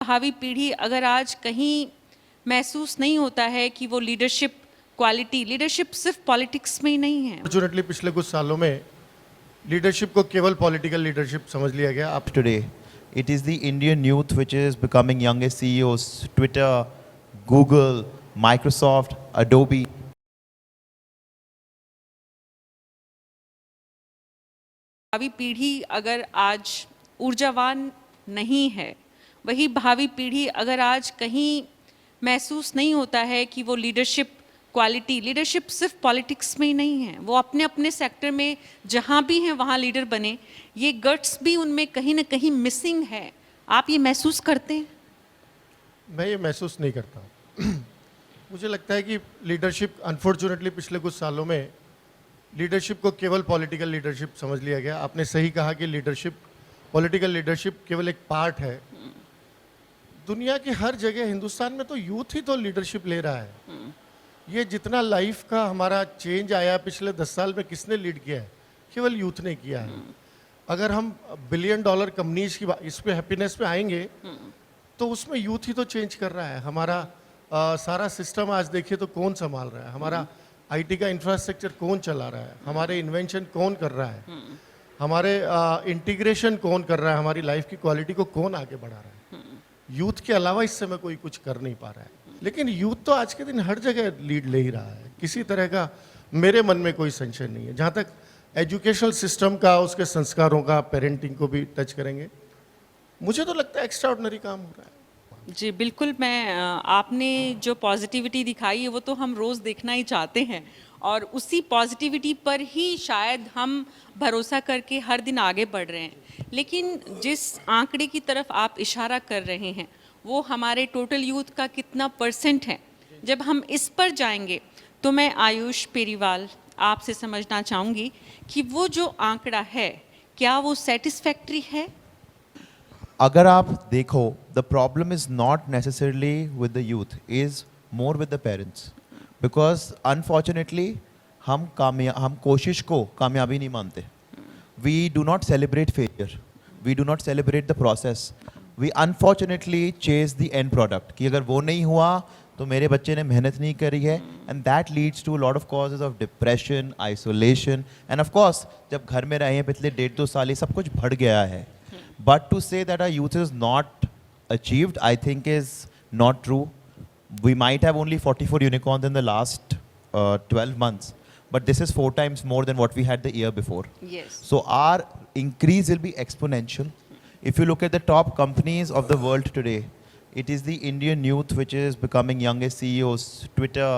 भावी पीढ़ी अगर आज कहीं महसूस नहीं होता है कि वो लीडरशिप क्वालिटी, लीडरशिप सिर्फ पॉलिटिक्स में ही नहीं है। फॉर्चुनेटली पिछले कुछ सालों में लीडरशिप को केवल पॉलिटिकल लीडरशिप समझ लिया गया। आप Today, it is the Indian youth which is becoming youngest CEOs, Twitter, Google, Microsoft, Adobe. भावी पीढ़ी अगर आज ऊर्जावान नहीं है, वही भावी पीढ़ी अगर आज कहीं महसूस नहीं होता है कि वो लीडरशिप क्वालिटी, लीडरशिप सिर्फ पॉलिटिक्स में ही नहीं है, वो अपने अपने सेक्टर में जहाँ भी हैं वहाँ लीडर बने, ये गट्स भी उनमें कहीं ना कहीं मिसिंग है। आप ये महसूस करते हैं? मैं ये महसूस नहीं करता। मुझे लगता है कि लीडरशिप अनफॉर्चुनेटली पिछले कुछ सालों में लीडरशिप को केवल पॉलिटिकल लीडरशिप समझ लिया गया। आपने सही कहा कि लीडरशिप, पॉलिटिकल लीडरशिप केवल एक पार्ट है। दुनिया की हर जगह, हिंदुस्तान में तो यूथ ही तो लीडरशिप ले रहा है। ये जितना लाइफ का हमारा चेंज आया पिछले 10 साल में, किसने लीड किया है? केवल यूथ ने किया है। अगर हम बिलियन डॉलर कंपनीज की इस पे हैप्पीनेस पे आएंगे तो उसमें यूथ ही तो चेंज कर रहा है। हमारा सारा सिस्टम आज देखिए तो कौन संभाल रहा है? हमारा आईटी का इंफ्रास्ट्रक्चर कौन चला रहा है? हमारे इन्वेंशन कौन कर रहा है? हमारे इंटीग्रेशन कौन कर रहा है? हमारी लाइफ की क्वालिटी को कौन आगे बढ़ा रहा है? यूथ के अलावा इस समय कोई कुछ कर नहीं पा रहा है। लेकिन यूथ तो आज के दिन हर जगह लीड ले ही रहा है। किसी तरह का मेरे मन में कोई संशय नहीं है। जहाँ तक एजुकेशनल सिस्टम का, उसके संस्कारों का, पेरेंटिंग को भी टच करेंगे, मुझे तो लगता है एक्स्ट्राऑर्डिनरी काम हो रहा है। जी बिल्कुल, मैं आपने जो पॉजिटिविटी दिखाई है वो तो हम रोज़ देखना ही चाहते हैं, और उसी पॉजिटिविटी पर ही शायद हम भरोसा करके हर दिन आगे बढ़ रहे हैं। लेकिन जिस आंकड़े की तरफ आप इशारा कर रहे हैं वो हमारे टोटल यूथ का कितना % है, जब हम इस पर जाएंगे तो मैं आयुष पेरीवाल आपसे समझना चाहूँगी कि वो जो आंकड़ा है क्या वो सेटिस्फैक्ट्री है? अगर आप देखो, the problem is not necessarily with the youth, is more with the parents, because unfortunately हम कोशिश को कामयाबी नहीं मानते। We do not celebrate failure, we do not celebrate the process, we unfortunately chase the end product कि अगर वो नहीं हुआ तो मेरे बच्चे ने मेहनत नहीं करी है, and that leads to a lot of causes of depression, isolation, and of course जब घर में रहे हैं पिछले 1.5-2 साल, ये सब कुछ बढ़ गया है। But to say that our youth is not achieved, I think is not true. We might have only 44 unicorns in the last 12 months, but this is 4 times more than what we had the year before. Yes. So our increase will be exponential. If you look at the top companies of the world today, it is the Indian youth which is becoming youngest CEOs, Twitter,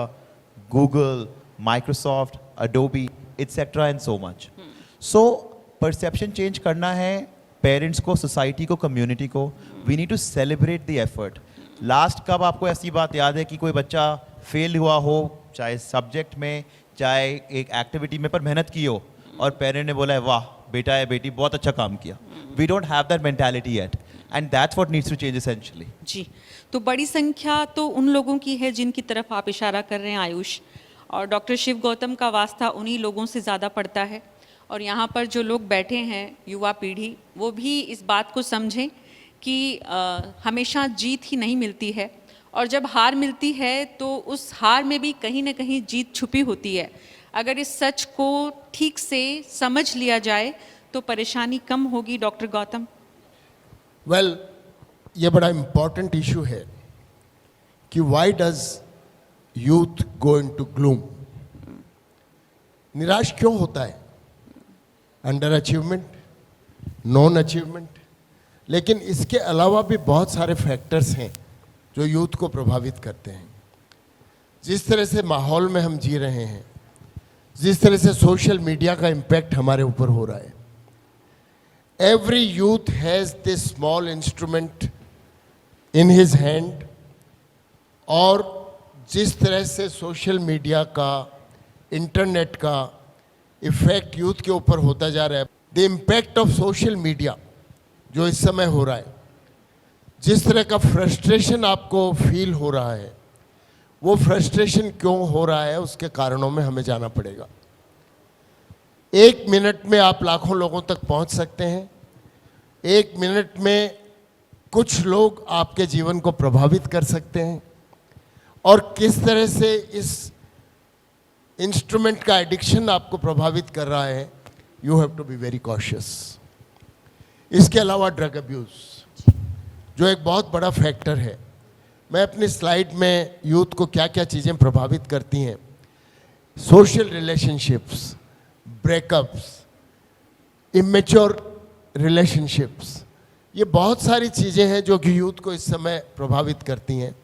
Google, Microsoft, Adobe, etc. and so much. So perception change करना है parents को, society को, community को। We need to celebrate the effort. Last कब आपको ऐसी बात याद है कि कोई बच्चा फेल हुआ हो, चाहे सब्जेक्ट में, चाहे एक एक्टिविटी में, पर मेहनत की हो और पेरेंट ने बोला है वाह बेटा या बेटी बहुत अच्छा काम किया? We don't have that mentality yet, and that's what needs to change essentially. जी, तो बड़ी संख्या तो उन लोगों की है जिनकी तरफ आप इशारा कर रहे हैं आयुष, और डॉक्टर शिव गौतम का वास्ता उन्हीं लोगों से ज़्यादा पड़ता है। और यहाँ पर जो लोग बैठे हैं, युवा पीढ़ी, वो भी इस बात को समझें कि हमेशा जीत ही नहीं मिलती है, और जब हार मिलती है तो उस हार में भी कहीं ना कहीं जीत छुपी होती है। अगर इस सच को ठीक से समझ लिया जाए तो परेशानी कम होगी। डॉक्टर गौतम। वेल, ये बड़ा इम्पॉर्टेंट इशू है कि why does youth go into gloom? निराश क्यों होता है? अंडर अचीवमेंट, नॉन अचीवमेंट, लेकिन इसके अलावा भी बहुत सारे फैक्टर्स हैं जो यूथ को प्रभावित करते हैं। जिस तरह से माहौल में हम जी रहे हैं, जिस तरह से सोशल मीडिया का इम्पैक्ट हमारे ऊपर हो रहा है, every youth has this small instrument in his hand, और जिस तरह से सोशल मीडिया का, इंटरनेट का इफेक्ट यूथ के ऊपर होता जा रहा है, the impact of social media जो इस समय हो रहा है, जिस तरह का फ्रस्ट्रेशन आपको फील हो रहा है, वो फ्रस्ट्रेशन क्यों हो रहा है उसके कारणों में हमें जाना पड़ेगा। 1 मिनट में आप लाखों लोगों तक पहुंच सकते हैं। 1 मिनट में कुछ लोग आपके जीवन को प्रभावित कर सकते हैं और किस तरह से इस इंस्ट्रूमेंट का एडिक्शन आपको प्रभावित कर रहा है, you have to be very cautious. इसके अलावा ड्रग अब्यूज़ जो एक बहुत बड़ा फैक्टर है। मैं अपनी स्लाइड में यूथ को क्या क्या चीज़ें प्रभावित करती हैं, social relationships, breakups, immature relationships, ये बहुत सारी चीज़ें हैं जो कि यूथ को इस समय प्रभावित करती हैं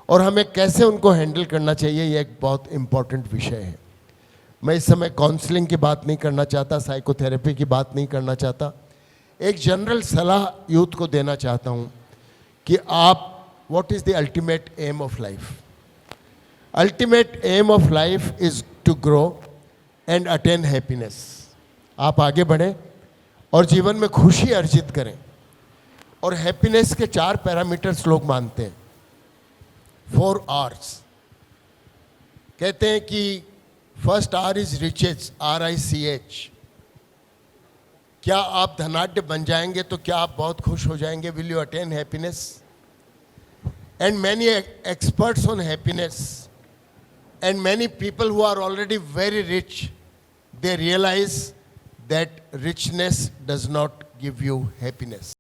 और हमें कैसे उनको हैंडल करना चाहिए, ये एक बहुत इम्पॉर्टेंट विषय है। मैं इस समय काउंसलिंग की बात नहीं करना चाहता, साइकोथेरेपी की बात नहीं करना चाहता, एक जनरल सलाह यूथ को देना चाहता हूँ कि आप, what is the ultimate aim of life? Ultimate aim of life is to grow and attain happiness. आप आगे बढ़ें और जीवन में खुशी अर्जित करें। और हैप्पीनेस के 4 पैरामीटर्स लोग मानते हैं। 4 R's कहते हैं कि first R is riches, RICH। क्या आप धनाढ्य बन जाएंगे तो क्या आप बहुत खुश हो जाएंगे? Will you attain happiness? And many experts on happiness and many people who are already very rich, they realize that richness does not give you happiness.